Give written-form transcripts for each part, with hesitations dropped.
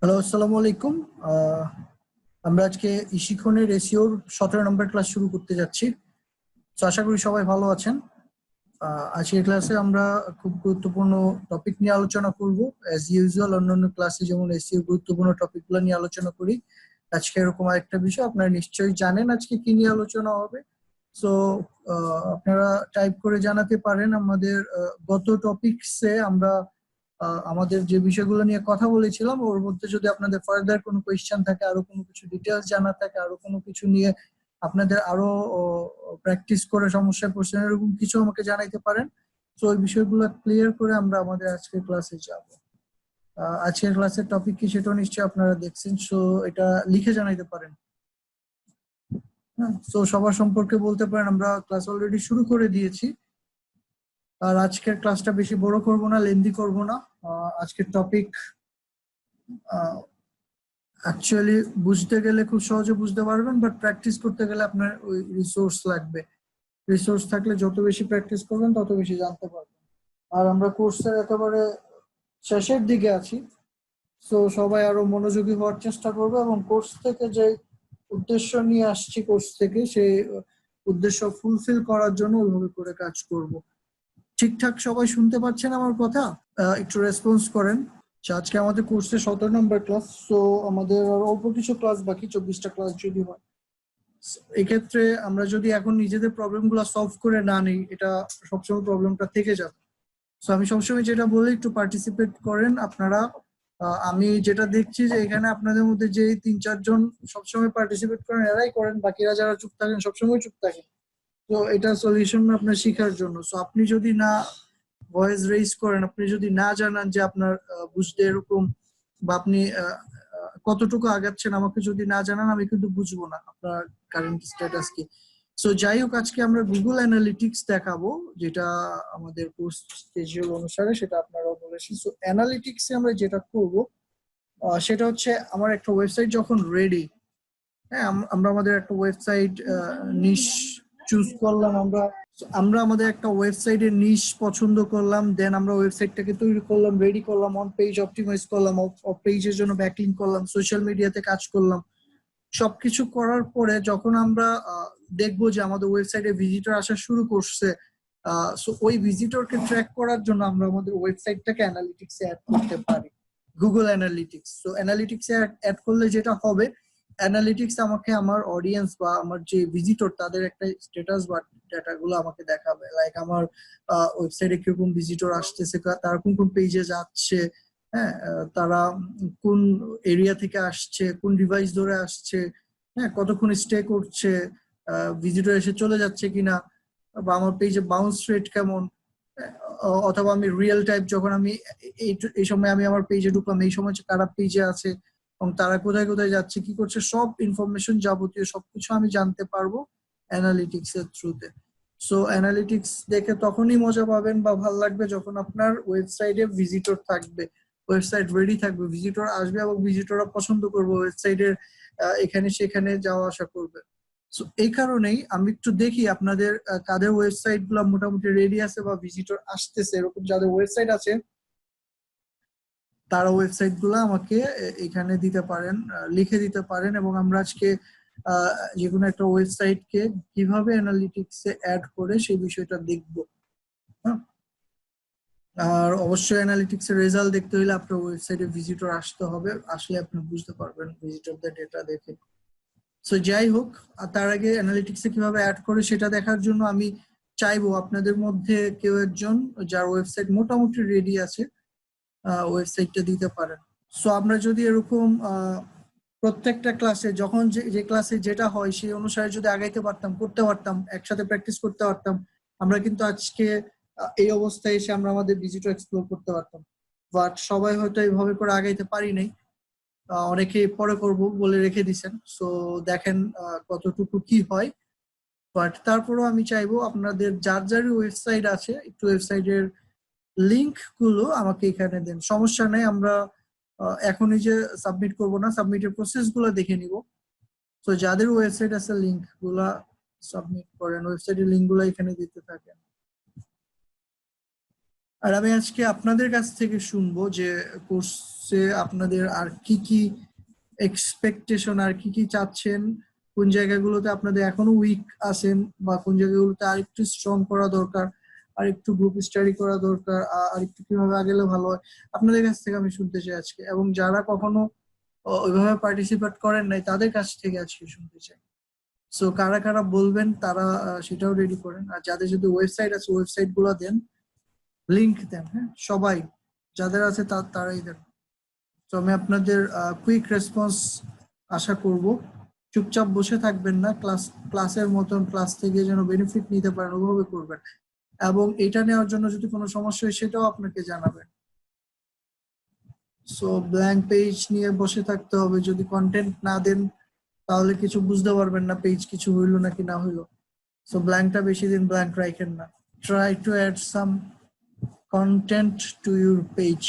Hello, আসসালামু আলাইকুম। আমরা আজকে ইশিখনের এসিওর 17 নম্বর ক্লাস শুরু করতে যাচ্ছি। তো আশা করি সবাই ভালো আছেন। আজকের ক্লাসে আমরা খুব গুরুত্বপূর্ণ টপিক নিয়ে আলোচনা করব। অ্যাজ ইউজুয়াল অন্যান্য ক্লাসে যেমন এসিও গুরুত্বপূর্ণ টপিকগুলো নিয়ে আলোচনা করি, আজকে এরকম একটা বিষয় আপনারা নিশ্চয়ই জানেন আজকে কি নিয়ে আলোচনা হবে। সো আপনারা টাইপ করে জানাতে পারেন। আমাদের গত টপিকসে আমরা আমাদের যে বিষয়গুলো নিয়ে কথা বলেছিলাম ওর মধ্যে যদি আপনাদের ফার্দার কোনো কোয়েশ্চেন থাকে, আরো কোনো কিছু ডিটেলস জানা থাকে, আরো কোনো কিছু নিয়ে আপনাদের আরো প্র্যাকটিস করে সমস্যায় পড়ছেন, এরকম কিছু আমাকে জানাইতে পারেন। তো ওই বিষয়গুলো ক্লিয়ার করে আমরা আমাদের আজকের ক্লাসে যাব। আজকের ক্লাসের টপিক কি সেটা নিশ্চয়ই আপনারা দেখছেন, সো এটা লিখে জানাইতে পারেন। হ্যাঁ, তো সবার সম্পর্কে বলতে পারেন আমরা ক্লাস অলরেডি শুরু করে দিয়েছি। আর আজকের ক্লাসটা বেশি বড় করব না, লেন্দি করব না। আজকের টপিক অ্যাকচুয়ালি বুঝতে গেলে খুব সহজে বুঝতে পারবেন, বাট প্র্যাকটিস করতে গেলে আপনার ওই রিসোর্স লাগবে। রিসোর্স থাকলে যত বেশি প্র্যাকটিস করবেন তত বেশি জানতে পারবেন। আর আমরা কোর্সের একেবারে শেষের দিকে আছি, তো সবাই আরো মনোযোগী হওয়ার চেষ্টা করবে এবং কোর্স থেকে যে উদ্দেশ্য নিয়ে আসছি কোর্স থেকে সেই উদ্দেশ্য ফুলফিল করার জন্য ওইভাবে করে কাজ করব। ঠিকঠাক সবাই শুনতে পাচ্ছেন আমার কথা? একটু রেসপন্স করেন। আজকে আমাদের কোর্সে 17 নম্বর ক্লাস, তো আমাদের আর অল্প কিছু ক্লাস বাকি, 24টা ক্লাস যদি হয়। এক্ষেত্রে আমরা যদি এখন নিজেদের প্রবলেমগুলো সলভ করে না নিই, এটা সবসময় প্রবলেমটা থেকে যাবে। তো আমি সবসময় যেটা বলি, একটু পার্টিসিপেট করেন আপনারা। আমি যেটা দেখছি যে এখানে আপনাদের মধ্যে যে 3-4 জন সবসময় পার্টিসিপেট করেন এরাই করেন, বাকিরা যারা চুপ থাকেন সবসময় চুপ থাকেন। তো এটা সলিউশন আপনার শেখার জন্য। সো আপনি যদি না ভয়েস রেইজ করেন, আপনি যদি না জানান যে আপনার বুঝতে এরকম বা আপনি কতটুকু আগাচ্ছেন, আমাকে যদি না জানান আমি কিন্তু বুঝবো না আপনার কারেন্ট স্ট্যাটাস কি। সো যাই হোক, আজকে আমরা গুগল অ্যানালিটিক্স দেখাবো, যেটা আমাদের কোর্স স্কেডিউল অনুসারে সেটা আপনারা বলেছেন। সো অ্যানালিটিক্সে আমরা যেটা করব সেটা হচ্ছে আমার একটা ওয়েবসাইট যখন রেডি, হ্যাঁ, আমরা আমাদের একটা ওয়েবসাইট নিশ চুজ করলাম। আমরা আমাদের একটা ওয়েবসাইটের নিশ পছন্দ করলাম, দেন আমরা ওয়েবসাইটটাকে তৈরি করলাম, রেডি করলাম, অন পেজ অপটিমাইজ করলাম, অফ পেজের জন্য ব্যাকলিংক করলাম, সোশ্যাল মিডিয়াতে কাজ করলাম। সবকিছু করার পরে যখন আমরা দেখবো যে আমাদের ওয়েবসাইটে ভিজিটর আসা শুরু করছে, সো ওই ভিজিটরকে ট্র্যাক করার জন্য আমরা আমাদের ওয়েবসাইটটাকে অ্যানালিটিক্সে অ্যাড করতে পারি, গুগল অ্যানালিটিক্স। সো অ্যানালিটিক্সে অ্যাড করলে যেটা হবে, অ্যানালিটিক্স আমাকে আমার অডিয়েন্স বা আমার যে ভিজিটর তাদের একটা স্ট্যাটাস বা ডেটা গুলো আমাকে দেখাবে, লাইক আমার ওয়েবসাইটে কিরকম ভিজিটর আসতেছে, তারা কোন কোন পেজে যাচ্ছে, হ্যাঁ, তারা কোন এরিয়া থেকে আসছে, কোন ডিভাইস ধরে আসছে, হ্যাঁ, কতক্ষণ স্টে করছে, ভিজিটর এসে চলে যাচ্ছে কিনা, বা আমার পেজে বাউন্স রেট কেমন, অথবা আমি রিয়েল টাইপ যখন আমি এই সময় আমি আমার পেজে ঢুকলাম, এই সময় কারা পেজে আছে এবং তারা কোথায় কোথায় যাচ্ছে, কি করছে, সব ইনফরমেশন যাবতীয় সবকিছু আমি জানতে পারবো অ্যানালিটিক্স এর থ্রুতে। সো অ্যানালিটিক্স দেখে তখনই মজা পাবেন বা ভালো লাগবে যখন আপনার ওয়েবসাইটে ভিজিটর থাকবে, ওয়েবসাইট রেডি থাকবে, ভিজিটর আসবে এবং ভিজিটররা পছন্দ করবে ওয়েবসাইটের এখানে সেখানে যাওয়া আসা করবে। সো এই কারণেই আমি একটু দেখি আপনাদের কাদের ওয়েবসাইট গুলো মোটামুটি রেডি আছে বা ভিজিটর আসতেছে, এরকম যাদের ওয়েবসাইট আছে তারা ওয়েবসাইট গুলো আমাকে এখানে দিতে পারেন, লিখে দিতে পারেন, এবং আমরা আজকে যে কোনো একটা ওয়েবসাইটকে কিভাবে অ্যানালিটিক্সে অ্যাড করে সেই বিষয়টা দেখবো। হ্যাঁ, আর অবশ্যই অ্যানালিটিক্স এর রেজাল্ট দেখতে হলে আপনার ওয়েবসাইটে ভিজিটর আসতে হবে, আসলে আপনি বুঝতে পারবেন ভিজিটরদের ডেটা দেখে। সো যাই হোক, তার আগে অ্যানালিটিক্সে কিভাবে অ্যাড করে সেটা দেখার জন্য আমি চাইবো আপনাদের মধ্যে কেউ একজন যার ওয়েবসাইট মোটামুটি রেডি আছে ওয়েবসাইটটা দিতে পারেন। সো আমরা যদি এরকম প্রত্যেকটা ক্লাসে যখন যে ক্লাসে যেটা হয় সেই অনুসারে যদি আগাইতে পারতাম, করতে পারতাম, একসাথে প্র্যাকটিস করতে পারতাম, আমরা কিন্তু আজকে এই অবস্থায় এসে আমরা আমাদের ভিজিটর এক্সপ্লোর করতে পারতাম। বাট সবাই হয়তো এইভাবে করে আগাইতে পারি নাই, অনেকে পরে করব বলে রেখে দিছেন। সো দেখেন কতটুকু কি হয়। বাট তারপরেও আমি চাইবো আপনাদের যার যারই ওয়েবসাইট আছে একটু ওয়েবসাইটের লিংক গুলো আমাকে এখানে দেন, সমস্যা নেই। আমরা এখনই যে সাবমিট করব না, সাবমিটের প্রসেস গুলো দেখে নিব। তো যাদের ওয়েবসাইট আছে লিংক গুলা সাবমিট করেন, ওয়েবসাইটের লিংক গুলো এখানে দিতে থাকেন। আর আমি আজকে আপনাদের কাছ থেকে শুনবো যে কোর্স কোর্সে আপনাদের আর কি কি এক্সপেকটেশন, আর কি কি চাচ্ছেন, কোন জায়গাগুলোতে আপনাদের এখনো উইক আছেন বা কোন জায়গাগুলোতে আরেকটু স্ট্রং করা দরকার, আর একটু গ্রুপ স্টাডি করা দরকার, আর একটু কিভাবে আগেলে ভালো হয়, আপনাদের কাছ থেকে আমি শুনতে চাই আজকে। এবং যারা কখনো ওইভাবে পার্টিসিপেট করেন নাই তাদের কাছ থেকে আজকে শুনতে চাই। সো কারা কারা বলবেন তারা সেটাও রেডি করেন। আর যাদের যদি ওয়েবসাইট আছে ওয়েবসাইট গুলো দেন, লিংক দেন। হ্যাঁ, সবাই যাদের আছে তারাই দেন। তো আমি আপনাদের কুইক রেসপন্স আশা করব। চুপচাপ বসে থাকবেন না, ক্লাসের মতন ক্লাস থেকে যেন বেনিফিট নিতে পারেন ওভাবে করবেন। এবং এটা নেওয়ার জন্য যদি কোনো সমস্যা হয় সেটাও আপনাকে জানাবেন। সো ব্ল্যাঙ্ক পেজ নিয়ে বসে থাকতে হবে, যদি কন্টেন্ট না দেন তাহলে কিছু বুঝতে পারবেন না, পেজ কিছু হইলো নাকি না হইলো। সো ব্ল্যাঙ্কটা বেশি দিন ব্ল্যাঙ্ক রাখেন না। Try to add some content to your page.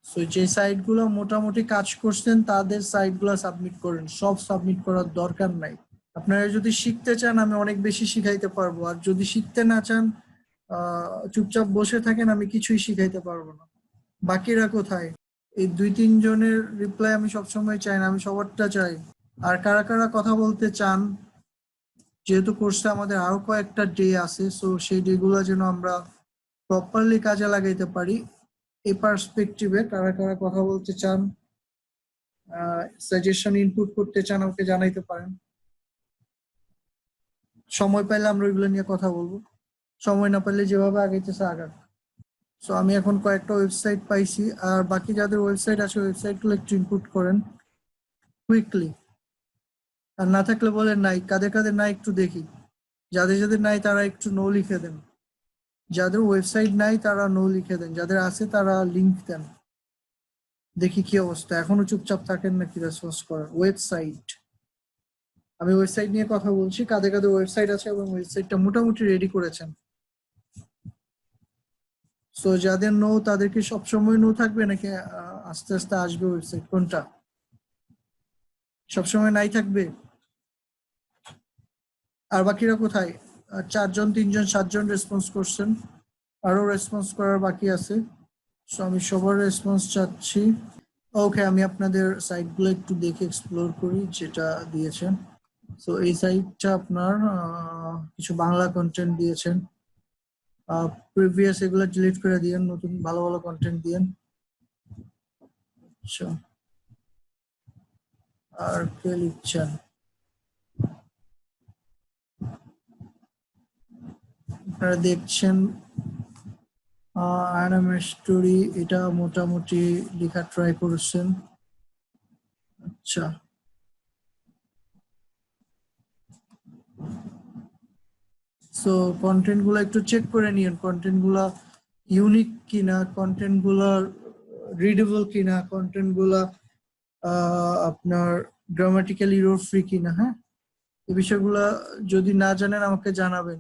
So যে সাইটগুলো মোটামুটি কাজ করছেন তাদের সাইটগুলো সাবমিট করেন, সব সাবমিট করার দরকার নাই। আপনারা যদি শিখতে চান আমি অনেক বেশি শিখাইতে পারবো, আর যদি শিখতে না চান চুপচাপ বসে থাকেন, আমি কিছুই শিখাইতে পারবো না। বাকিরা কোথায়? এই 2-3 জনের রিপ্লাই আমি সবসময় চাই না, আমি সবারটা চাই। আর কারা কারা কথা বলতে চান, যেহেতু কোর্সে আমাদের আরো কয়েকটা ডে আছে, সো সেই ডে গুলো যেন আমরা প্রপারলি কাজে লাগাইতে পারি, এই পার্সপেক্টিভে কারা কারা কথা বলতে চান, সাজেশন ইনপুট করতে চান, আমাকে জানাইতে পারেন। সময় পাইলে আমরা ওইগুলো নিয়ে কথা বলবো, সময় না পাইলে যেভাবে আগাইতেছে আগাক। সো আমি এখন কয়েকটা ওয়েবসাইট পাইছি, আর বাকি যাদের ওয়েবসাইট আছে ওয়েবসাইট গুলো একটু ইনপুট করেন কুইকলি। আর না থাকলে বলেন নাই, কাদের কাদের নাই একটু দেখি। যাদের যাদের নাই তারা একটু নো লিখে দেন, যাদের ওয়েবসাইট নাই তারা নো লিখে দেন, যাদের আছে তারা লিংক দেন। দেখি কি অবস্থা, এখনো চুপচাপ থাকেন নাকি রেসপন্স করার। ওয়েবসাইট, আমি ওয়েবসাইট নিয়ে কথা বলছি, কাদের কাদের ওয়েবসাইট আছে এবং ওয়েবসাইটটা মোটামুটি রেডি করেছেন। সো যাদের নো তাদেরকে সবসময় নো থাকবে নাকি আস্তে আস্তে আসবে ওয়েবসাইট, কোনটা? সবসময় নাই থাকবে? আর বাকিরা কোথায়? 4 জন 3 জন 7 জন রেসপন্স করছেন, আরো রেসপন্স করার বাকি আছে। সো আমি সবার রেসপন্স চাচ্ছি। ওকে, আমি আপনাদের সাইটগুলো একটু দেখে এক্সপ্লোর করি যেটা দিয়েছেন। সো এই সাইটটা আপনার কিছু বাংলা কন্টেন্ট দিয়েছেন, প্রিভিয়াস এগুলো ডিলিট করে দিয়েন, নতুন ভালো ভালো কন্টেন্ট দিয়েন। আচ্ছা, আর কে লিখছেন? আপনারা দেখছেন আনামের স্টোরি, এটা মোটামুটি লেখা ট্রাই করেছেন। আচ্ছা, সো কন্টেন্ট গুলো একটু চেক করে নিন, কন্টেন্ট গুলা ইউনিক কিনা, কন্টেন্ট গুলা রিডেবল কিনা, কন্টেন্ট গুলা আপনার গ্রামাটিক্যাল এরর ফ্রি কিনা। হ্যাঁ, এই বিষয়গুলা যদি না জানেন আমাকে জানাবেন,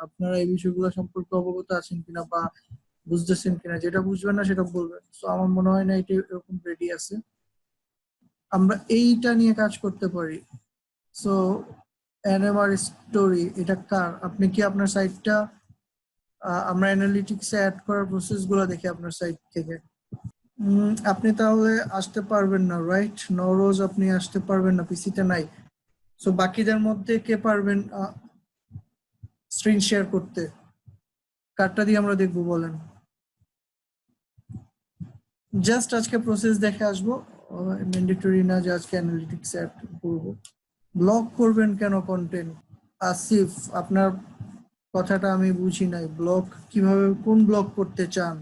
আপনারা এই বিষয়গুলো সম্পর্কে অবগত আছেন কিনা বা বুঝতেছেন কিনা। যেটা বুঝবেন না সেটা বলবেন। তো আমার মনে হয় না এটা এরকম রেডি আছে, আমরা এইটা নিয়ে কাজ করতে পারি। সো এনএমআর স্টোরি, এটা কার? আপনি কি আপনার সাইটটা আমরা অ্যানালিটিক্সে অ্যাড করার প্রসেস গুলো দেখি আপনার সাইট থেকে। আপনি তাহলে আসতে পারবেন না, রাইট? নরোজ আপনি আসতে পারবেন না, পিসিতে নাই। সো বাকিদের মধ্যে কে পারবেন স্ক্রিন শেয়ার করতে? কারটা দিয়ে আমরা দেখবো বলেন? জাস্ট আজকে প্রসেস দেখে আসবো, ম্যান্ডেটরি না যে আজকে অ্যানালিটিক্স অ্যাড করবো। ব্লক করবেন কেন কন্টেন্ট? আসিফ, আপনার কথাটা আমি বুঝি নাই। ব্লক কিভাবে, কোন ব্লক করতে চান?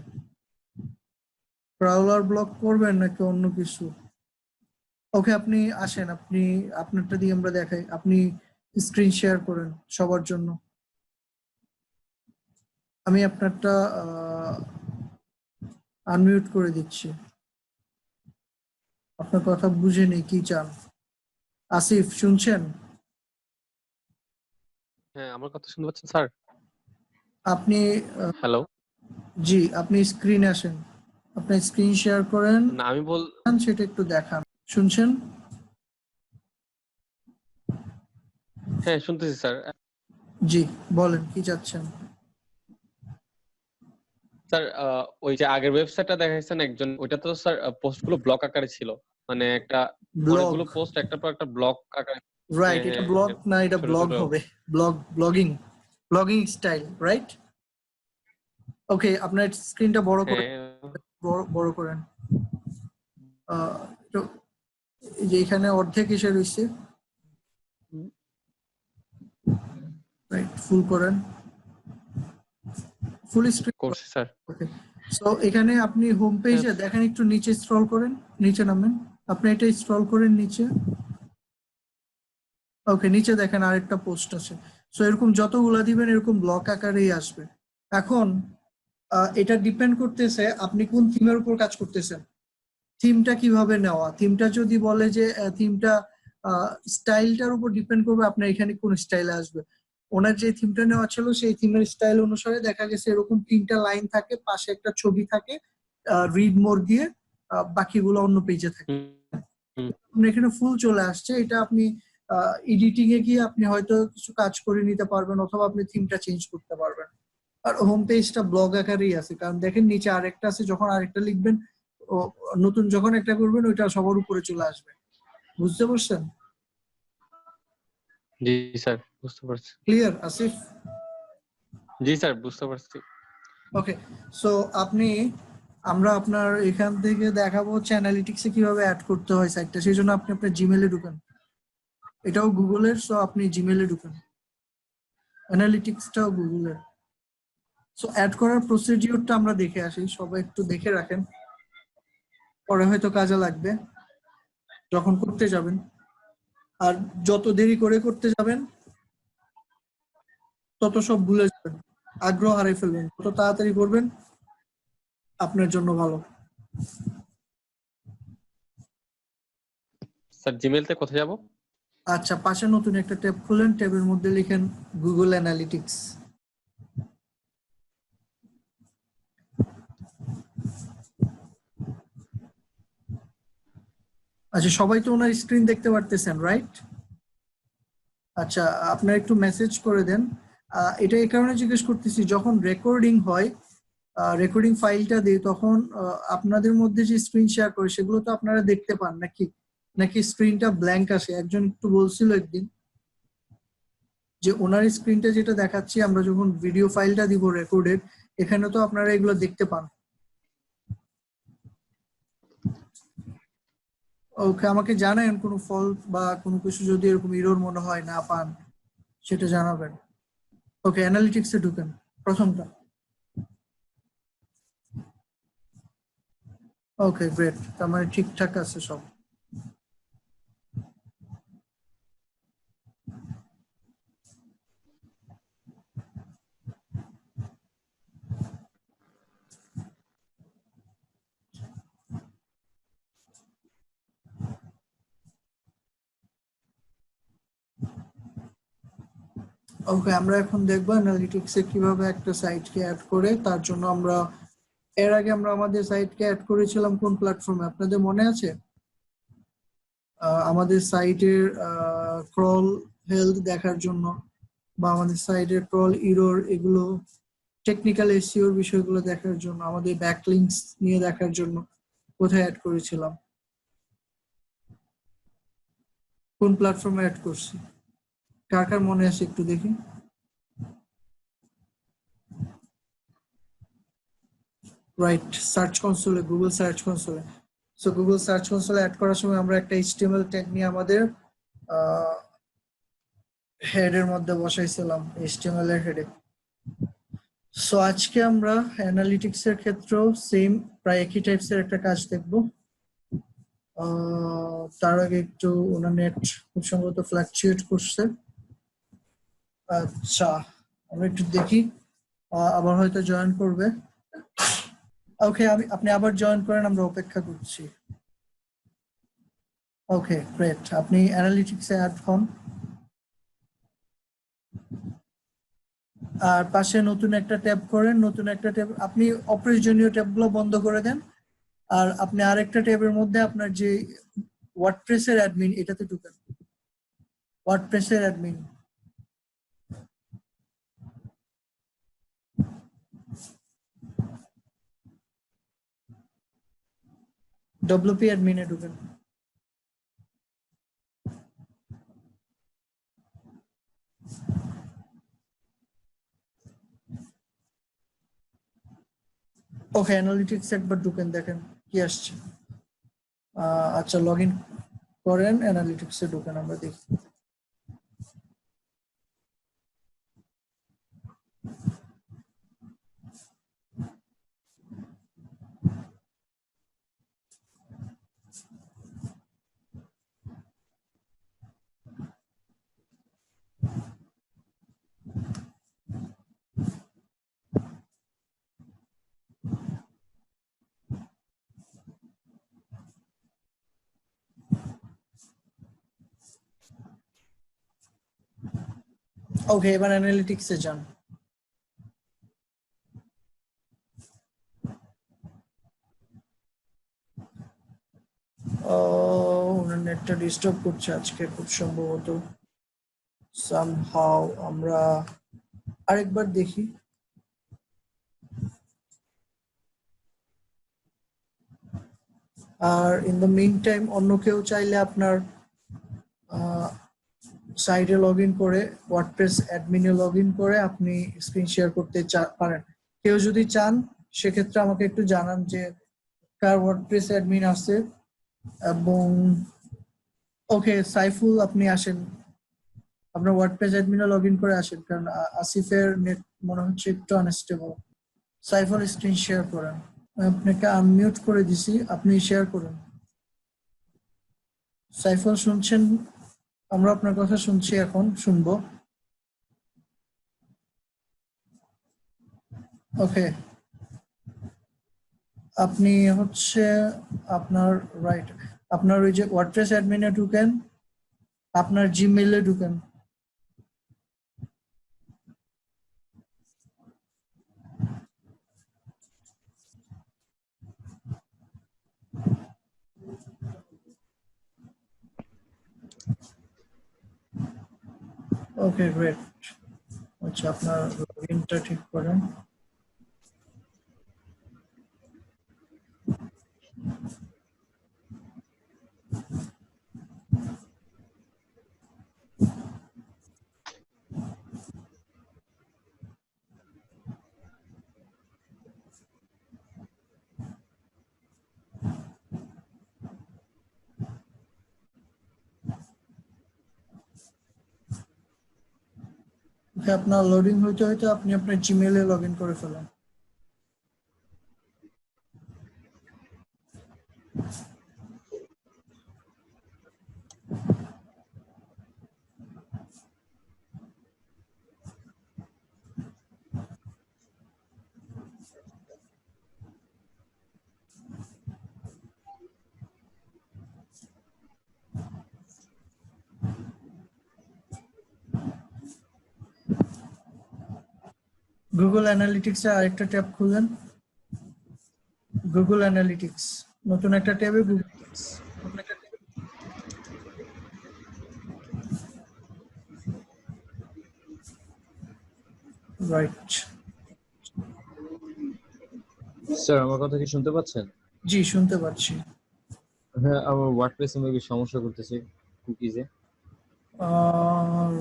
ক্রাউলার ব্লক করবেন নাকি অন্য কিছু? ওকে, আপনি আসেন, আপনি আপনারটা দিয়ে আমরা দেখাই, আপনি স্ক্রিন শেয়ার করেন সবার জন্য। আমি আপনারটা আনমিউট করে দিচ্ছি। আপনার কথা বুঝে নেই, কি চান? আসিফ, শুনছেন? হ্যাঁ, আমার কথা শুনতে পাচ্ছেন স্যার? আপনি হ্যালো। জি, আপনি স্ক্রিনে আসেন, আপনি স্ক্রিন শেয়ার করেন, না, আমি সেটা একটু দেখান। শুনছেন? হ্যাঁ, শুনতেছি স্যার। জি, বলেন কি চাচ্ছেন? স্যার ওই যে আগের ওয়েবসাইটটা দেখাইছেন একজন, ওইটা তো স্যার পোস্টগুলো ব্লক আকারে ছিল, মানে একটা ব্লগ, অনেকগুলো পোস্ট একটার পর একটা ব্লক আকারে। রাইট, হ্যাঁ এটা হ্যাঁ ব্লগ হ্যাঁ, না, এটা ছোট ব্লগ ছোট। হবে, ব্লগিং স্টাইল, রাইট? ওকে, আপনার স্ক্রিনটা বড় করে, হ্যাঁ বড় করেন। তো এই যে এখানে অর্ধেক এসে রয়েছে, রাইট, ফুল করেন, ফুল স্ক্রিন। করছি স্যার। ওকে, সো এখানে আপনি হোম হ্যাঁ পেজে দেখেন, একটু নিচে স্ক্রল করেন, নিচে নামেন, আপনি এটা স্ক্রল করেন নিচে। ওকে, নিচে দেখেন আরেকটা পোস্ট আছে। সো এরকম যতগুলা দিবেন এরকম ব্লক আকারেই আসবে। এখন এটা ডিপেন্ড করতেছে আপনি কোন থিমের উপর কাজ করতেছেন, থিমটা কিভাবে নেওয়া। থিমটা যদি বলে যে থিমটা স্টাইলটার উপর ডিপেন্ড করবে আপনার এখানে কোন স্টাইলে আসবে। ওনার যে থিমটা নেওয়া ছিল সেই থিমের স্টাইল অনুসারে দেখা গেছে এরকম 3টা লাইন থাকে, পাশে একটা ছবি থাকে, রিড মোর দিয়ে বাকিগুলো অন্য পেজে থাকে। হুম, হুম। আপনার এখানে ফুল চলে আসছে, এটা আপনি এডিটিং এ গিয়ে আপনি হয়তো কিছু কাজ করে নিতে পারবেন, অথবা আপনি থিমটা চেঞ্জ করতে পারবেন। আর হোম পেজটা ব্লগ আকারেই আছে, কারণ দেখেন নিচে আরেকটা আছে, যখন আরেকটা লিখবেন নতুন যখন একটা করবেন ওইটা সবার উপরে চলে আসবে। বুঝতে পারছেন? জি স্যার বুঝতে পারছি। ক্লিয়ার আসিফ? জি স্যার বুঝতে পারছি। ওকে, সো আমরা আপনার এখান থেকে দেখাবো হচ্ছে অ্যানালিটিক্সে কিভাবে অ্যাড করতে হয় সাইটটা। সেই জন্য আপনি আপনার জিমেলে ঢুকেন, এটাও গুগলের, সো আপনি জিমেলে ঢুকেন, অ্যানালিটিক্সটাও গুগলের। সো অ্যাড করার প্রসিডিওরটা আমরা দেখে আসি, সবাই একটু দেখে রাখেন, পরে হয়তো কাজে লাগবে যখন করতে যাবেন। আর যত দেরি করে করতে যাবেন তত সব ভুলে যাবেন, আগ্রহ হারিয়ে ফেলবেন। যত তাড়াতাড়ি করবেন আপনার জন্য ভালো। স্যার জিমেলতে কোথায় যাব? আচ্ছা, পাশে নতুন একটা ট্যাব খুলেন, ট্যাবের মধ্যে লিখেন গুগল অ্যানালিটিক্স। আচ্ছা, সবাই তো ওনার স্ক্রিন দেখতে পারতেছেন, রাইট? আচ্ছা, আপনার একটু মেসেজ করে দেন। এটা এই কারণে জিজ্ঞেস করতেছি, যখন রেকর্ডিং হয়, রেকর্ডিং ফাইলটা দিই, তখন আপনাদের মধ্যে যে স্ক্রিন শেয়ার করে সেগুলো তো আপনারা দেখতে পান নাকি, নাকি স্ক্রিনটা ব্ল্যাঙ্ক আসে? একজন একটু বলছিল একদিন যে ওনার স্ক্রিনটা যেটা দেখাচ্ছি আমরা যখন ভিডিও ফাইলটা দিব রেকর্ডেড, এখানে তো আপনারা এগুলো দেখতে পান। ওকে, আমাকে জানান কোনো ফল্ট বা কোনো কিছু যদি এরকম এরর মনে হয় না পান, সেটা জানাবেন। ওকে, অ্যানালিটিক্সে ঢুকেন প্রথমটা। ওকে গ্রেট, তার মানে ঠিকঠাক আছে সব। ওকে, আমরা এখন দেখবো অ্যানালিটিক্সে কিভাবে একটা সাইটকে অ্যাড করে। তার জন্য আমরা এর আগে আমরা আমাদের সাইটকে অ্যাড করেছিলাম কোন প্ল্যাটফর্মে আপনাদের মনে আছে? আমাদের সাইটের ক্রল হেলথ দেখার জন্য, বা আমাদের সাইটের ক্রল ইরর, এগুলো টেকনিক্যাল এসইওর বিষয়গুলো দেখার জন্য, আমাদের ব্যাকলিংকস নিয়ে দেখার জন্য কোথায় অ্যাড করেছিলাম, কোন প্ল্যাটফর্মে অ্যাড করছি, কার কার মনে আছে একটু দেখি। রাইট, সার্চ কনসোলে, গুগল সার্চ কনসোলে। সো গুগল সার্চ কনসোলে অ্যাড করার সময় আমরা একটা এইচটিএমএল ট্যাগ নিয়ে আমাদের হেডের মধ্যে বসাইছিলাম, এইচটিএমএল এর হেডে। সো আজকে আমরা অ্যানালিটিক্স এর ক্ষেত্রেও সেম প্রায় একই টাইপস এর একটা কাজ দেখব। তার আগে একটু ওনার নেট খুব সম্ভবত ফ্লাকচুয়েট করছে। আচ্ছা, আমরা একটু দেখি, আবার হয়তো জয়েন করবে। ওকে, আপনি আবার জয়েন করেন, আমরা অপেক্ষা করছি। ওকে গ্রেট, আপনি অ্যানালিটিক্সে অ্যাড হন। আর পাশে নতুন একটা ট্যাব করেন, নতুন একটা ট্যাব, আপনি অপ্রয়োজনীয় ট্যাবগুলো বন্ধ করে দেন। আর আপনি আরেকটা ট্যাবের মধ্যে আপনার যে ওয়ার্ডপ্রেসের অ্যাডমিন, এটাতে ঢুকেন, ওয়ার্ডপ্রেসের অ্যাডমিন। ডব্লিউপি অ্যাডমিনে ঢুকেন। ওকে, অ্যানালিটিক্স একবার ঢুকেন, দেখেন কি আসছে। আচ্ছা, লগ ইন করেন, অ্যানালিটিক্সে ঢুকেন, আমরা দেখি। ওকে, এবার অ্যানালিটিক্সে যান। ওনার নেটটা ডিস্টার্ব করছে আজকে খুব সম্ভবত। সামহাউ আমরা আরেকবার দেখি। আর ইন দ্য মিন টাইম অন্য কেউ চাইলে আপনার সাইটে লগ ইন করে, ওয়ার্ডপ্রেস অ্যাডমিনে লগ ইন করে আপনি স্ক্রিন শেয়ার করতে পারেন। কেউ যদি চান সেক্ষেত্রে আমাকে একটু জানান যে কার ওয়ার্ডপ্রেস অ্যাডমিন আছে। এবং ওকে সাইফুল, আপনি আসেন, আপনার ওয়ার্ডপ্রেস অ্যাডমিনে লগ ইন করে আসেন, কারণ আসিফের নেট মনে হচ্ছে একটু আনস্টেবল। সাইফুল স্ক্রিন শেয়ার করেন। আপনাকে আনমিউট করে দিছি, আপনি শেয়ার করুন। সাইফুল শুনছেন? আমরা আপনার কথা শুনছি, এখন শুনবো। ওকে, আপনি হচ্ছে আপনার রাইট, আপনার ওই যে ওয়ার্ডপ্রেস অ্যাডমিনে ঢুকেন, আপনার জিমেইলে ঢুকেন। Okay great. আচ্ছা, আপনার লগইনটা ঠিক করেন। ওকে, আপনার লোডিং হইতে হইতে আপনি আপনার জিমেইলে লগ ইন করে ফেলেন। গুগল অ্যানালিটিক্সে আরেকটা ট্যাব খুললেন, গুগল অ্যানালিটিক্স, নতুন একটা ট্যাবে গুগল রাইট। স্যার আমার কথা কি শুনতে পাচ্ছেন? জি, শুনতে পাচ্ছি। হ্যাঁ, আমার ওয়ার্ডপ্রেসে মেবি সমস্যা করতেছে কুকিজে।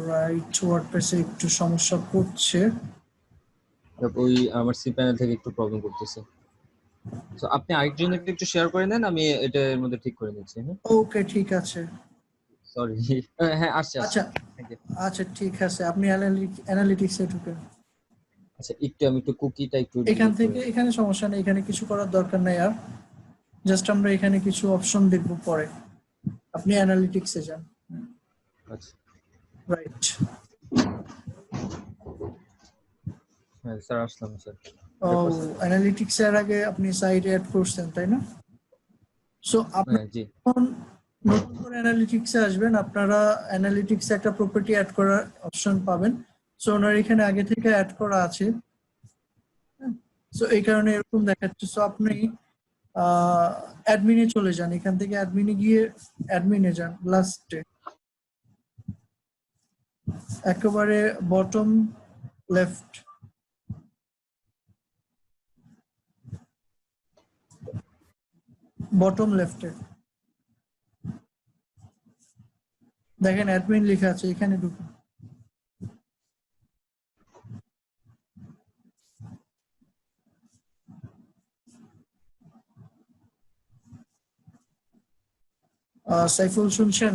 রাইট, ওয়ার্ডপ্রেসে একটু সমস্যা করছে। ওই আমার সি প্যানেল থেকে একটু প্রবলেম করতেছে। তো আপনি আরেকজনকে একটু শেয়ার করে নেন, আমি এটা এর মধ্যে ঠিক করে নিচ্ছি। হ্যাঁ, ওকে ঠিক আছে। সরি। হ্যাঁ, আসছে। আচ্ছা থ্যাংক ইউ। আচ্ছা ঠিক আছে, আপনি অ্যানালিটিক্সে ঢুকেন। আচ্ছা, আমি একটু কুকিটা একটু এখান delete থেকে, করে- এখানে সমস্যা নেই, এখানে কিছু করার দরকার নেই আর। জাস্ট আমরা এখানে কিছু অপশন দেখব পরে। আপনি অ্যানালিটিক্সে যান। আচ্ছা, রাইট। হ্যাঁ স্যার, আসলাম স্যার। ও, অ্যানালিটিক্স এর আগে আপনি সাইট অ্যাড করছেন তাই না? সো আপনি হ্যাঁ জি। যখন নতুন করে অ্যানালিটিক্সে আসবেন, আপনারা অ্যানালিটিক্সে একটা প্রপার্টি অ্যাড করার অপশন পাবেন। সো ওনার এখানে আগে থেকে অ্যাড করা আছে, সো এই কারণে এরকম দেখাচ্ছে। সো আপনি অ্যাডমিনে চলে যান, এখান থেকে অ্যাডমিনে গিয়ে অ্যাডমিনে যান, লাস্টে একেবারে বটম লেফট। বটম লেফটে দেখেন অ্যাডমিন লেখা আছে, এখানে ঢুকুন। সাইফুল শুনছেন?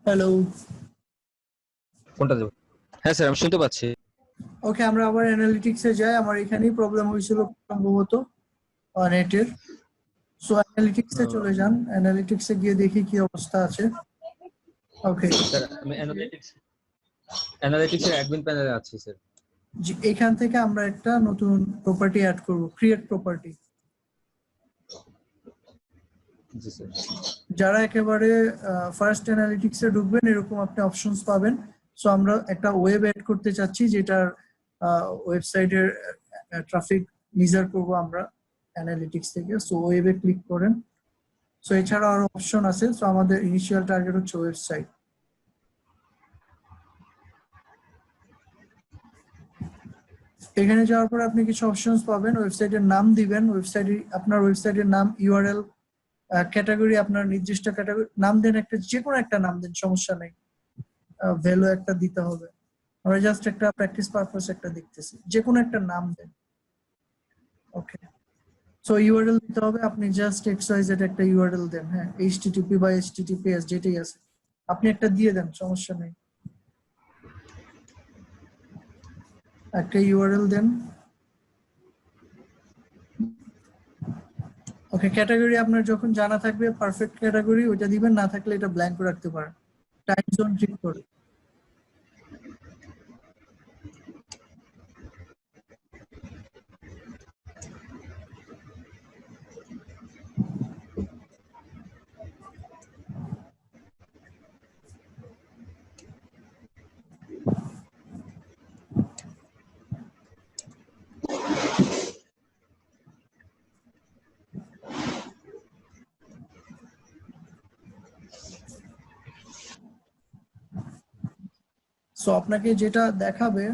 হ্যালো। কোনটা দেব? হ্যাঁ স্যার আমি শুনতে পাচ্ছি। ওকে, আমরা আবার অ্যানালিটিক্সে যাই। আমার এখানেই প্রবলেম হয়েছিল সম্ভবত নেটের। সো অ্যানালিটিক্সে চলে যান, অ্যানালিটিক্সে গিয়ে দেখি কি অবস্থা আছে। ওকে, স্যার আমি অ্যানালিটিক্স এর অ্যাডমিন প্যানেলে আছি স্যার। এখান থেকে আমরা একটা নতুন প্রপার্টি অ্যাড করব, ক্রিয়েট প্রপার্টি। জি স্যার। যারা একেবারে ফার্স্ট অ্যানালিটিক্সে ঢুকবেন এরকম আপনি অপশনস পাবেন। সো আমরা একটা ওয়েব অ্যাড করতে চাচ্ছি, যেটার ওয়েবসাইটের ট্রাফিক মেজার করব আমরা অ্যানালিটিক্স থেকে। সো ওয়েবে ক্লিক করেন। সো এছাড়া আরো অপশন আছে। সো আমাদের ইনিশিয়াল টার্গেট হচ্ছে ওয়েবসাইট। এখানে যাওয়ার পর আপনি কিছু অপশনস পাবেন, ওয়েবসাইটের নাম দিবেন, আপনার ওয়েবসাইটের নাম, ইউআরএল, ক্যাটাগরি, আপনার নির্দিষ্ট ক্যাটাগরি নাম দেন, একটা যে কোনো একটা নাম দেন, সমস্যা নেই, ভ্যালু একটা দিতে হবে। আমরা জাস্ট একটা প্র্যাকটিস পারপাস একটা দেখতেছি, যে কোনো একটা নাম দেন। ওকে, সো ইউআরএল দিতে হবে, আপনি জাস্ট এক্সওয়াইজেড একটা ইউআরএল দেন। হ্যাঁ, এইচটিটিপি বা এইচটিটিপিএস যেটাই আছে আপনি একটা দিয়ে দেন, সমস্যা নেই, একটা ইউআরএল দেন। ওকে, ক্যাটাগরি আপনার যখন জানা থাকবে পারফেক্ট ক্যাটাগরি ওইটা দিবেন, না থাকলে এটা ব্ল্যাঙ্ক রাখতে পারেন। টাইম জোন ঠিক করে। সো আপনাকে যেটা দেখাবে,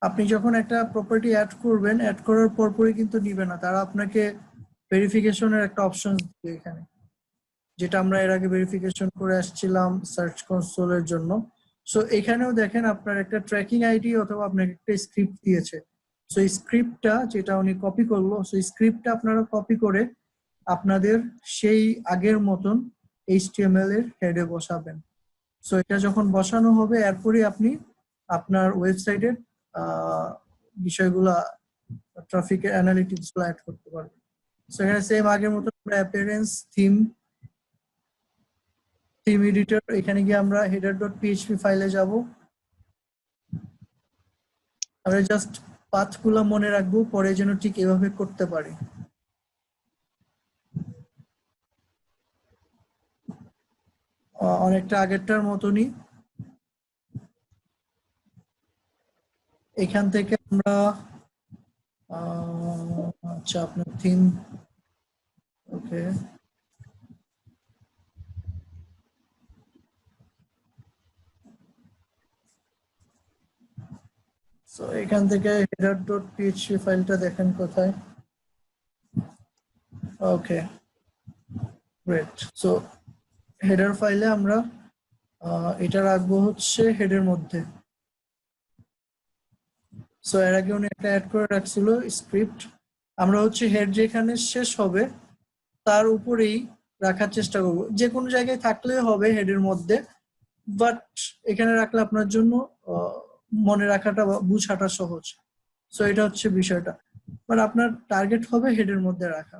আপনি যখন একটা প্রপার্টি অ্যাড করবেন, অ্যাড করার পরপরই কিন্তু নিবে না, তারা আপনাকে ভেরিফিকেশনের একটা অপশন দিবে এখানে, যেটা আমরা এর আগে ভেরিফিকেশন করে আসছিলাম সার্চ কনসোলের জন্য। সো এখানেও দেখেন আপনার একটা ট্র্যাকিং আইডি অথবা আপনাকে একটা স্ক্রিপ্ট দিয়েছে। সো এই স্ক্রিপ্টটা যেটা উনি কপি করলো, সো স্ক্রিপ্টটা আপনারা কপি করে আপনাদের সেই আগের মতন HTML এর হেডে বসাবেন। সো এটা যখন বসানো হবে এরপরই আপনি আপনার ওয়েবসাইটের বিষয়গুলা, ট্রাফিকের অ্যানালিটিক্স গুলো অ্যাড করতে পারবেন। সো এখানে সেম আগের মতো আমরা অ্যাপিয়ারেন্স, থিম এডিটর, এখানে গিয়ে আমরা header.php ফাইলে যাব। আমরা জাস্ট পাথগুলো মনে রাখবো, পরে যেন ঠিক এভাবে করতে পারি। অনেকটা আগেরটার মতনই এখান থেকে আমরা আচ্ছা আপনার থিম, ওকে, সো এখান থেকে header.php ফাইলটা দেখেন কোথায়। ওকে, গ্রেট। সো হেডার ফাইলে আমরা এটা রাখবো হচ্ছে হেডের মধ্যে। সো এর আগে উনি একটা অ্যাড করে রাখছিল স্ক্রিপ্ট, আমরা হচ্ছে হেড যেখানে শেষ হবে তার উপরেই রাখার চেষ্টা করব, যে কোনো জায়গায় থাকলে হবে হেডের মধ্যে, বাট এখানে রাখলে আপনার জন্য মনে রাখাটা বা বুঝাটা সহজ। সো এটা হচ্ছে বিষয়টা, বাট আপনার টার্গেট হবে হেডের মধ্যে রাখা।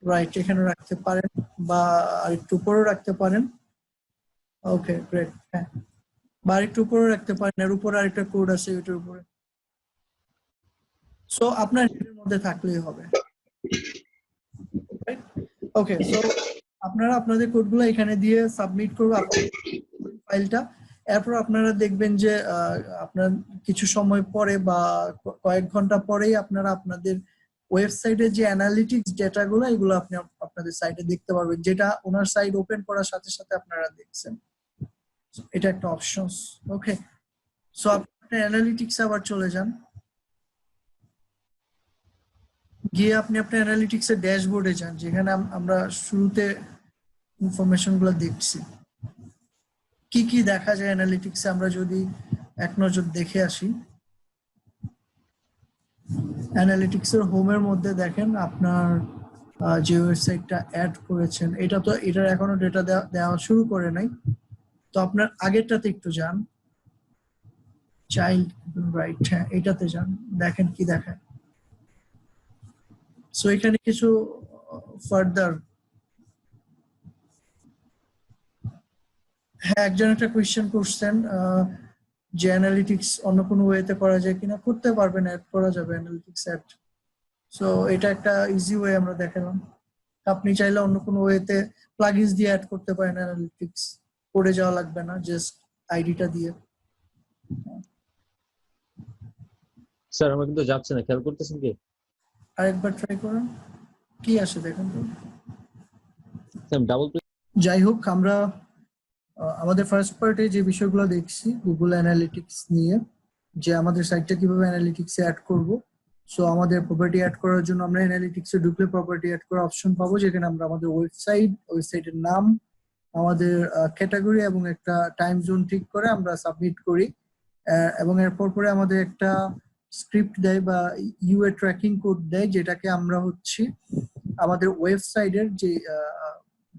রাইট, এখানে রাখতে পারেন বা আরেকটু উপরেও রাখতে পারেন। ওকে, গ্রেট। হ্যাঁ, বা আরেকটু উপরেও রাখতে পারেন, এর উপরে আরেকটা কোড আছে ওইটার উপরে। সো আপনার হেডের মধ্যে থাকলেই হবে। ওকে, সো আপনারা আপনাদের কোডগুলো এখানে দিয়ে সাবমিট করবে ফাইলটা। এরপর আপনারা দেখবেন যে আপনার কিছু সময় পরে বা কয়েক ঘন্টা পরেই আপনারা আপনাদের ওয়েবসাইটে যে অ্যানালিটিক্স ডেটাগুলো এগুলো আপনি আপনাদের সাইটে দেখতে পারবেন, যেটা ওনার সাইট ওপেন করার সাথে সাথে আপনারা দেখছেন। এটা একটা অপশনস। ওকে, সো আপনি অ্যানালিটিক্স আবার চলে যান, গিয়ে আপনি আপনার অ্যানালিটিক্স এর ড্যাশবোর্ডে যান, যেখানে আমরা শুরুতে ইনফরমেশন গুলো দেখছি। কি কি দেখা যায় অ্যানালিটিক্সে আমরা যদি এক নজর দেখে আসি। অ্যানালিটিক্সের হোমের মধ্যে দেখেন আপনার যে ওয়েবসাইটটা অ্যাড করেছেন, এটার এখনো ডেটা দেওয়া শুরু করে নাই, তো আপনার আগেরটাতে একটু যান, চাইল্ড রাইট, হ্যাঁ এটাতে যান, দেখেন কি দেখায়। সো এখানে কিছু ফার্দার, হ্যাঁ একজন একটা কোয়েশ্চেন করছেন যে অ্যানালিটিক্স অন্য কোনো ওয়েতে করা যায় কিনা। করতে পারবেন, অ্যাড করা যাবে অ্যানালিটিক্স অ্যাড। সো এটা একটা ইজি ওয়ে আমরা দেখালাম। আপনি চাইলে অন্য কোনো ওয়েতে প্লাগইনস দিয়ে অ্যাড করতে পারেন অ্যানালিটিক্স, পড়ে যাওয়া লাগবে না, জাস্ট আইডিটা দিয়ে। স্যার আমার কিন্তু যাচ্ছে না, খেয়াল করতেছেন কি? আরেকবার ট্রাই করুন, কি আসে দেখুন তো। স্যার ডাবল যাই হোক, আমরা আমাদের ফার্স্ট পার্টে যে বিষয়গুলো দেখছি গুগল অ্যানালিটিক্স নিয়ে, যে আমাদের সাইটটা কিভাবে অ্যানালিটিক্সে অ্যাড করব। সো আমাদের প্রপার্টি অ্যাড করার জন্য আমরা অ্যানালিটিক্সে ঢুকলে প্রপার্টি অ্যাড করার অপশন পাবো, যেখানে আমরা আমাদের ওয়েবসাইটের নাম, আমাদের ক্যাটাগরি এবং একটা টাইম জোন ঠিক করে আমরা সাবমিট করি। এবং এরপর পরে আমাদের একটা স্ক্রিপ্ট দেয় বা ইউএ ট্র্যাকিং কোড দেয়, যেটাকে আমরা আমাদের ওয়েবসাইটের যে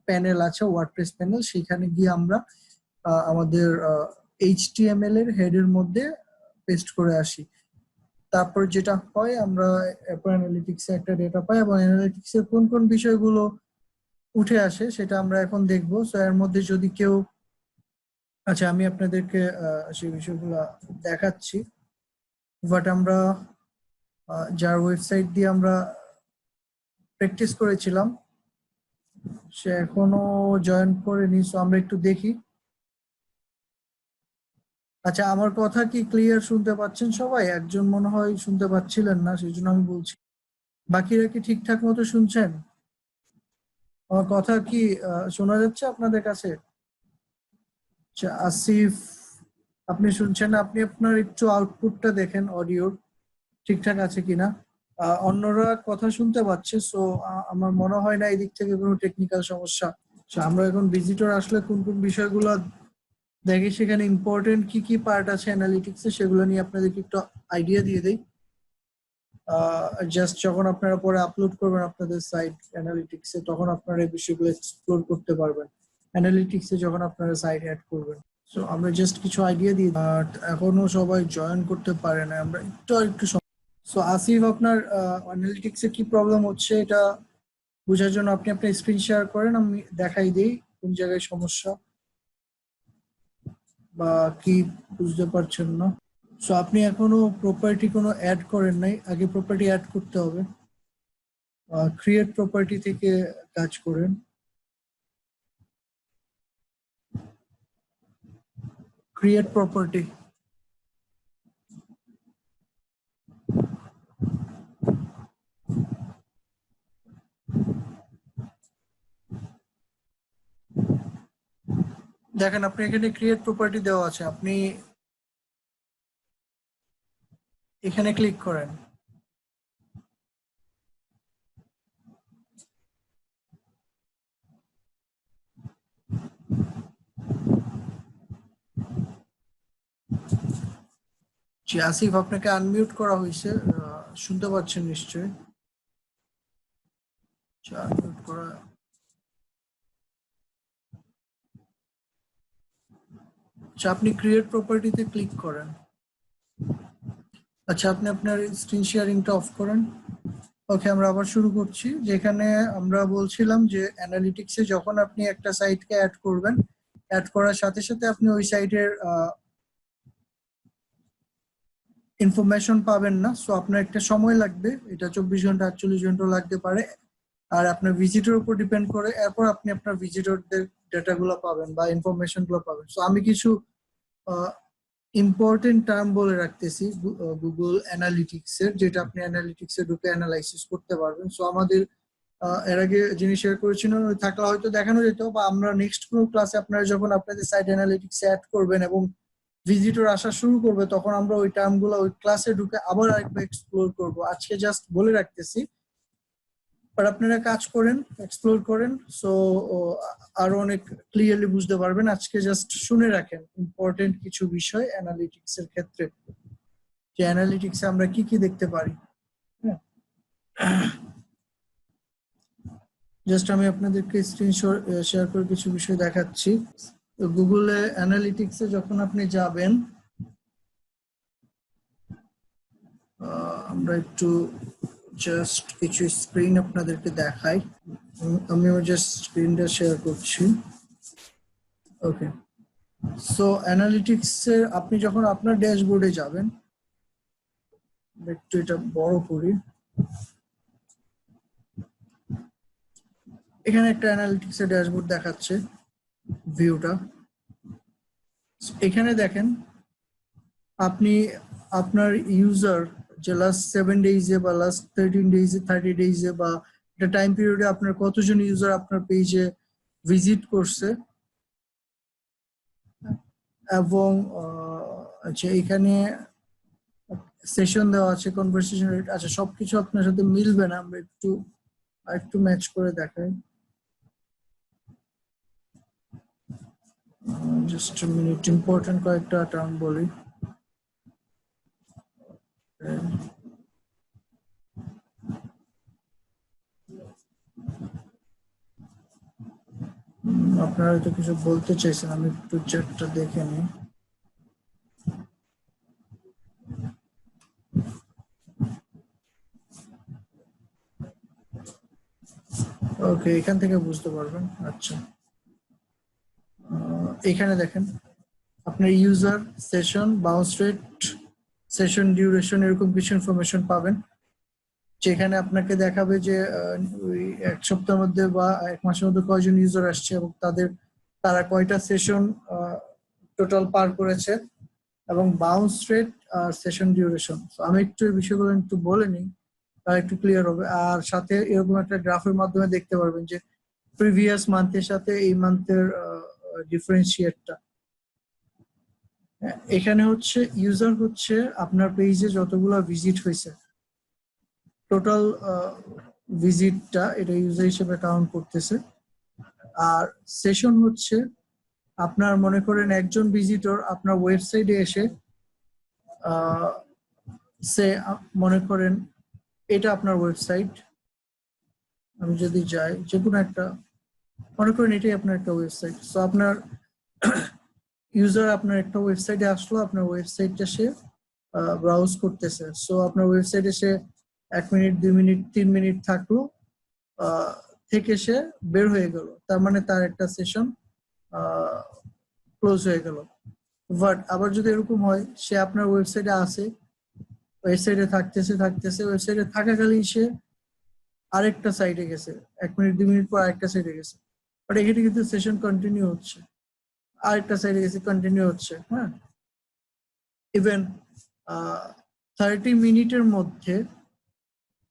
প্যানেল আছে, ওয়ার্ডপ্রেস প্যানেল, সেখানে গিয়ে আমরা আমাদের HTML এর হেডের মধ্যে পেস্ট করে আসি। তারপর যেটা হয়, আমরা অ্যানালিটিক্সে একটা ডেটা পাই, এবং অ্যানালিটিক্সের কোন কোন বিষয়গুলো উঠে আসে সেটা আমরা এখন দেখবো। সো এর মধ্যে যদি কেউ, আচ্ছা আমি আপনাদেরকে সেই বিষয়গুলো দেখাচ্ছি। বাট আমরা যার ওয়েবসাইট দিয়ে আমরা প্র্যাকটিস করেছিলাম সে এখনো জয়েন করেনি, সো আমরা একটু দেখি। আচ্ছা, আমার কথা কি ক্লিয়ার শুনতে পাচ্ছেন সবাই? একজন মনে হয় শুনতে পাচ্ছিলেন না, সেই জন্য আমি বলছি। বাকিরা কি ঠিকঠাক মতো শুনছেন? আমার কথা কি শোনা যাচ্ছে আপনাদের কাছে? আচ্ছা, আসিফ আপনি শুনছেন? আপনি আপনার একটু আউটপুটটা দেখেন অডিওর ঠিকঠাক আছে কিনা। অন্যরা কথা শুনতে পাচ্ছে, সো আমার মনে হয় না এই দিক থেকে কোনো টেকনিক্যাল সমস্যা। আমরা এখন ভিজিটর আসলে কোন কোন বিষয়গুলো দেখি, সেখানে ইম্পর্টেন্ট কি কি পার্ট আছে অ্যানালিটিক্সে সেগুলো নিয়ে আপনাদেরকে একটু আইডিয়া দিয়ে দেই। জাস্ট যখন আপনারা পরে আপলোড করবেন আপনাদের সাইট অ্যানালিটিক্সে, তখন আপনারা এই বিষয়গুলো এক্সপ্লোর করতে পারবেন। অ্যানালিটিক্সে যখন আপনারা সাইট অ্যাড করবেন, সো আমরা জাস্ট কিছু আইডিয়া দিই, বাট এখনো সবাই জয়েন করতে পারে না, আমরা একটু। সো আসিফ, আপনার অ্যানালিটিক্সে কি প্রবলেম হচ্ছে এটা বোঝার জন্য আপনি আপনার স্ক্রিন শেয়ার করেন, আমি দেখাই দিই কোন জায়গায় সমস্যা বা কি বুঝতে পারছেন না। সো আপনি এখনো প্রপার্টি কোনো অ্যাড করেন নাই, আগে প্রপার্টি অ্যাড করতে হবে। ক্রিয়েট প্রপার্টি থেকে কাজ করেন। ক্রিয়েট প্রপার্টি, দেখেন আপনি এখানে ক্রিয়েট প্রপার্টি দেওয়া আছে, আপনি এখানে ক্লিক করেন। জি আসিফ, আপনাকে আনমিউট করা হয়েছে, শুনতে পাচ্ছেন নিশ্চয়ই। আনমিউট করা। আচ্ছা, আপনি ক্রিয়েট প্রপার্টিতে ক্লিক করেন। আচ্ছা, আপনি আপনার স্ক্রিন শেয়ারিংটা অফ করেন। ওকে, আমরা আবার শুরু করছি। যেখানে আমরা বলছিলাম যে অ্যানালিটিক্সে যখন আপনি একটা সাইটকে অ্যাড করবেন, অ্যাড করার সাথে সাথে আপনি ওই সাইটের ইনফরমেশন পাবেন না। সো আপনার একটা সময় লাগবে, এটা 24 ঘন্টা 48 ঘন্টা লাগতে পারে, আর আপনার ভিজিটর উপর ডিপেন্ড করে। এরপর আপনি আপনার ভিজিটরদের ডেটাগুলো পাবেন বা ইনফরমেশন গুলো পাবেন। সো আমি কিছু ইম্পর্টেন্ট টার্ম বলে রাখতেছি গুগল অ্যানালিটিক্স এর, যেটা আপনি অ্যানালিটিক্স এ ঢুকে অ্যানালাইসিস করতে পারবেন। সো আমাদের এর আগে যিনি শেয়ার করেছিলেন ওই থাকলে হয়তো দেখানো যেত, বা আমরা নেক্সট কোনো ক্লাসে আপনারা যখন আপনাদের সাইট অ্যানালিটিক্স অ্যাড করবেন এবং ভিজিটর আসা শুরু করবে, তখন আমরা ওই টার্মগুলো ওই ক্লাসে ঢুকে আবার আরেকবার এক্সপ্লোর করব। আজকে জাস্ট বলে রাখতেছি, বাট আপনারা কাজ করেন, এক্সপ্লোর করেন, সো আরো অনেক ক্লিয়ারলি বুঝতে পারবেন। আজকে জাস্ট শুনে রাখেন ইম্পর্টেন্ট কিছু বিষয় অ্যানালিটিক্স এর ক্ষেত্রে, যে অ্যানালিটিক্স আমরা কি কি দেখতে পারি। জাস্ট আমি আপনাদেরকে স্ক্রিনশট শেয়ার করে কিছু বিষয় দেখাচ্ছি। গুগলে অ্যানালিটিক্সে যখন আপনি যাবেন, আমরা একটু জাস্ট কিছু স্ক্রিন আপনাদেরকে দেখাই। আমি জাস্ট স্ক্রিনটা শেয়ার করছি। ওকে, সো অ্যানালিটিক্সের আপনি যখন আপনার ড্যাশবোর্ডে যাবেন, একটু এটা বড় করি, এখানে একটা অ্যানালিটিক্সের ড্যাশবোর্ড দেখাচ্ছে ভিউটা। এখানে দেখেন আপনি আপনার ইউজার যে লাস্ট 7 ডেইজে বা লাস্ট 13 ডেইজে 30 ডেইজে বা একটা টাইম পিরিয়ডে আপনার কতজন ইউজার আপনার পেজে ভিজিট করছে, এবং আচ্ছা এখানে সেশন দেওয়া আছে, কনভারসেশন রেট। আচ্ছা সবকিছু আপনার সাথে মিলবে না, আমরা একটু ম্যাচ করে দেখাই। জাস্ট মিনিট, ইম্পর্টেন্ট কয়েকটা টার্ম বলি। আপনারা হয়তো কিছু বলতে চাইছেন, আমি একটু চ্যাটটা দেখে নিই। ওকে, এখান থেকে বুঝতে পারবেন। আচ্ছা এখানে দেখেন আপনার user, session, bounce rate, session duration, এরকম কিছু ইনফরমেশন পাবেন, যেখানে আপনাকে দেখাবে যে ওই এক সপ্তাহের মধ্যে বা এক মাসের মধ্যে কয়জন ইউজার আসছে এবং তারা কয়টা সেশন টোটাল পার করেছে, এবং বাউন্স রেট আর সেশন ডিউরেশন। আমি একটু এই বিষয়গুলো একটু বলে নিই, একটু ক্লিয়ার হবে। আর সাথে এরকম একটা গ্রাফের মাধ্যমে দেখতে পারবেন যে প্রিভিয়াস মান্থের সাথে এই মান্থের ডিফারেন্সিয়েটটা। এখানে হচ্ছে ইউজার হচ্ছে আপনার পেজে যতগুলো ভিজিট হয়েছে, টোটাল ভিজিটটা এটা ইউজার হিসেবে কাউন্ট করতেছে। আর সেশন হচ্ছে আপনার মনে করেন একজন ভিজিটর আপনার ওয়েবসাইটে এসে মনে করেন এটা আপনার ওয়েবসাইট, আমি যদি যাই যে কোনো একটা, মনে করেন এটাই আপনার একটা ওয়েবসাইট। সো আপনার ইউজার আপনার একটা ওয়েবসাইটে আসলো, আপনার ওয়েবসাইটটা সে ব্রাউজ করতেছে। সো আপনার ওয়েবসাইটে সে 1 মিনিট 2 মিনিট 3 মিনিট থাকলো, থেকে সে বের হয়ে গেল, তার মানে তার একটা সেশন ক্লোজ হয়ে গেল। বাট আবার যদি এরকম হয় সে আপনার ওয়েবসাইটে আসে, ওয়েবসাইটে থাকতেছে ওয়েবসাইটে থাকাকালীন সে আরেকটা সাইটে গেছে, 1 মিনিট 2 মিনিট পর আরেকটা সাইটে গেছে, বাট এখানে কিন্তু সেশন কন্টিনিউ হচ্ছে, আরেকটা সাইটে গেছে কন্টিনিউ হচ্ছে। হ্যাঁ, ইভেন 30 মিনিটের মধ্যে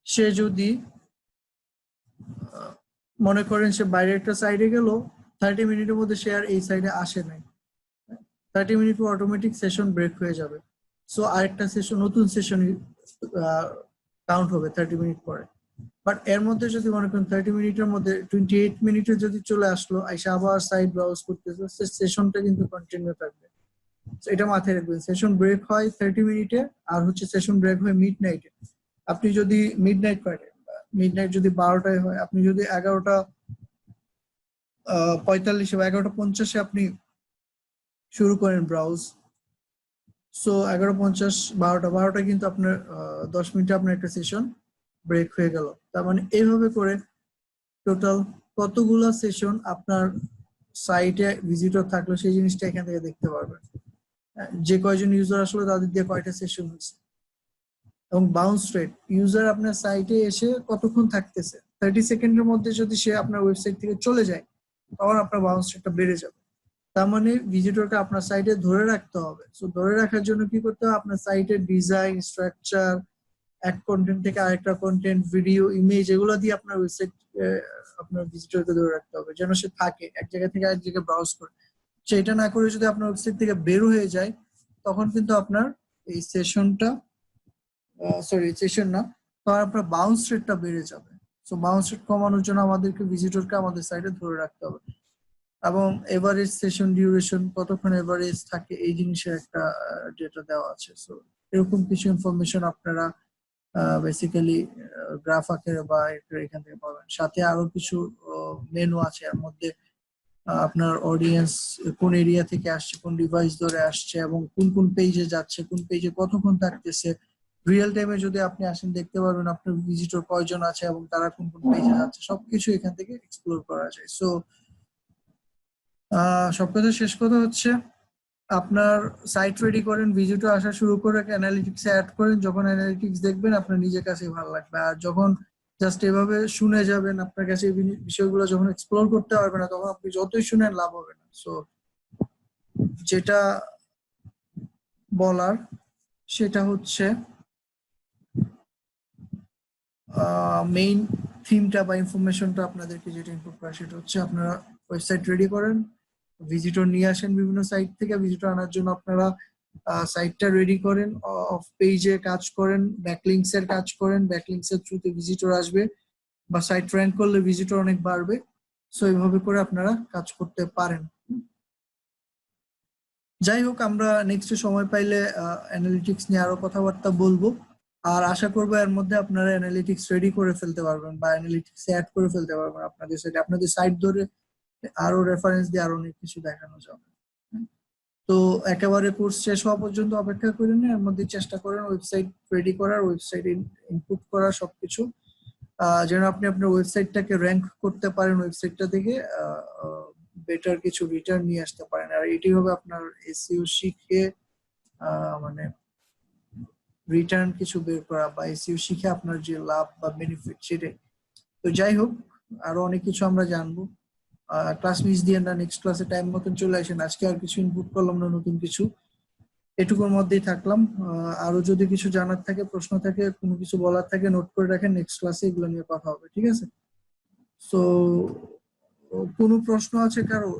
সে যদি মনে করেন সে বাইরে একটা সাইডে গেল, 30 মিনিটের মধ্যে সে আর এই সাইডে আসে নাই, 30 মিনিট পর অটোমেটিক সেশন ব্রেক হয়ে যাবে। সো আরেকটা সেশন, নতুন সেশন কাউন্ট হবে 30 মিনিট পরে। বাট এর মধ্যে যদি মনে করেন 30 মিনিটের মধ্যে 28 মিনিটে যদি চলে আসলো, আইসা আবার সাইট ব্রাউজ করতেছে, সেশনটা কিন্তু কন্টিনিউ থাকবে। এটা মাথায় রাখবেন, সেশন ব্রেক হয় 30 মিনিটে, আর হচ্ছে সেশন ব্রেক হয় মিড নাইটে। আপনি যদি মিড নাইট যদি 12টায় হয়, আপনি যদি 11:45 বা 11:50 আপনি শুরু করেন ব্রাউজ, সো 11:50 12টা কিন্তু আপনার 10 মিনিটে আপনার একটা সেশন ব্রেক হয়ে গেল। তার মানে এইভাবে করে টোটাল কতগুলো সেশন আপনার সাইটে ভিজিটর থাকলো সেই জিনিসটা এখান থেকে দেখতে পারবেন, যে কয়জন ইউজার আসলে তাদের দিয়ে কয়টা সেশন হয়েছে। এবং বাউন্স রেট, ইউজার আপনার সাইটে এসে কতক্ষণ থাকতেছে, 30 সেকেন্ডের মধ্যে যদি সে আপনার ওয়েবসাইট থেকে চলে যায়, তখন আপনার বাউন্স রেটটা বেড়ে যাবে। তার মানে ভিজিটরকে আপনার সাইটে ধরে রাখতে হবে। সো ধরে রাখার জন্য কি করতে হবে, আপনার সাইটের ডিজাইন, স্ট্রাকচার এক কন্টেন্ট থেকে আরেকটা কন্টেন্ট, ভিডিও, ইমেজ এগুলো দিয়ে আপনার ওয়েবসাইট আপনার ভিজিটরকে ধরে রাখতে হবে যেন সে থাকে এক জায়গা থেকে আরেক জায়গায় ব্রাউজ করে। সেটা না করে যদি আপনার ওয়েবসাইট থেকে বের হয়ে যায় তখন কিন্তু আপনার এই সেশনটা সেশন না, তখন আপনার বাউন্স রেটটা বেড়ে যাবে। সো বাউন্স রেট কমানোর জন্য আমাদেরকে ভিজিটরকে আমাদের সাইটে ধরে রাখতে হবে, এবং এভারেজ সেশন ডিউরেশন কতক্ষণ এভারেজ থাকে এই জিনিসের একটা ডেটা দেওয়া আছে। সো এরকম কিছু ইনফরমেশন আপনারা বেসিক্যালি গ্রাফ আকারে বা এখান থেকে পাবেন। সাথে আরো কিছু মেনু আছে, এর মধ্যে আপনার অডিয়েন্স কোন এরিয়া থেকে আসছে, কোন ডিভাইস ধরে আসছে, এবং কোন কোন পেজে যাচ্ছে, কোন পেজে কতক্ষণ থাকতেছে। রিয়েল টাইমে যদি আপনি আসেন দেখতে পারবেন আপনার ভিজিটর কয়জন আছে এবং তারা কোন কোন পেজে যাচ্ছে, সবকিছু এখান থেকে এক্সপ্লোর করা যায়। সো সব কথা শেষ কথা হচ্ছে আপনার সাইট রেডি করেন, ভিজিটর আসা শুরু করে অ্যানালিটিক্সে অ্যাড করেন। যখন অ্যানালিটিক্স দেখবেন আপনার নিজের কাছেই ভালো লাগবে, আর যখন জাস্ট এভাবে শুনে যাবেন আপনার কাছে এই বিষয়গুলো যখন এক্সপ্লোর করতে পারবেন না তখন আপনি যতই শুনেন লাভ হবে না। সো যেটা বলার সেটা হচ্ছে মেইন থিমটা বা ইনফরমেশনটা আপনাদেরকে যেটা ইনপুট করা সেটা হচ্ছে আপনারা ওয়েবসাইট রেডি করেন, ভিজিটর নিয়ে আসেন বিভিন্ন সাইট থেকে। ভিজিটর আনার জন্য আপনারা সাইটটা রেডি করেন, অফ পেজে কাজ করেন, ব্যাকলিংকস এর কাজ করেন, ব্যাকলিংকস এর থ্রুতে ভিজিটর আসবে বা সাইট র্যাঙ্ক করলে ভিজিটর অনেক বাড়বে। সো এইভাবে করে আপনারা কাজ করতে পারেন। যাই হোক, আমরা নেক্সট সময় পাইলে অ্যানালিটিক্স নিয়ে আরো কথাবার্তা বলবো, আর আশা করবো এর মধ্যে আপনারা অ্যানালিটিক্স রেডি করে ফেলতে পারবেন বা অ্যানালিটিক্স অ্যাড করে ফেলতে পারবেন আপনাদের সাইট ধরে আরো রেফারেন্স দিয়ে আরো অনেক কিছু দেখানো যাবে। তো একেবারে কোর্স শেষ হওয়া পর্যন্ত অপেক্ষা করেন, এর মধ্যে চেষ্টা করেন ওয়েবসাইট রেডি করার, ওয়েবসাইট ইনপুট করার সবকিছু, যেন আপনি আপনার ওয়েবসাইটটাকে র্যাঙ্ক করতে পারেন, ওয়েবসাইটটা থেকে বেটার কিছু রিটার্ন নিয়ে আসতে পারেন। আর এটি হবে আপনার এসইও শিখে মানে রিটার্ন কিছু বের করা, বা এসইও শিখে আপনার যে লাভ বা বেনিফিট সেটাই। তো যাই হোক, আরো অনেক কিছু আমরা জানবো। ক্লাস মিস দিয়ে না, নেক্সট ক্লাসে টাইম মতন চলে আসেন। আজকে আর কিছু ইনপুট করলাম না নতুন কিছু, এটুকুর মধ্যেই থাকলাম। আরো যদি কিছু জানার থাকে, প্রশ্ন থাকে, কোনো কিছু বলার থাকে নোট করে রাখেন, নেক্সট ক্লাসে এগুলো নিয়ে কথা হবে, ঠিক আছে? সো কোনো প্রশ্ন আছে কারো?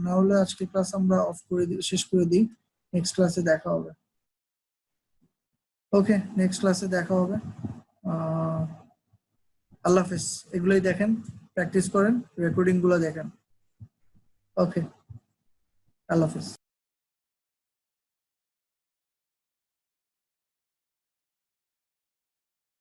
না হলে আজকে ক্লাস আমরা অফ করে দিই, শেষ করে দিই। নেক্সট ক্লাসে দেখা হবে। ওকে, নেক্সট ক্লাসে দেখা হবে। আল্লাহ হাফেজ। এগুলোই দেখেন, প্র্যাকটিস করেন, রেকর্ডিং গুলো দেখেন। ওকে, আল্লাহ হাফেজ।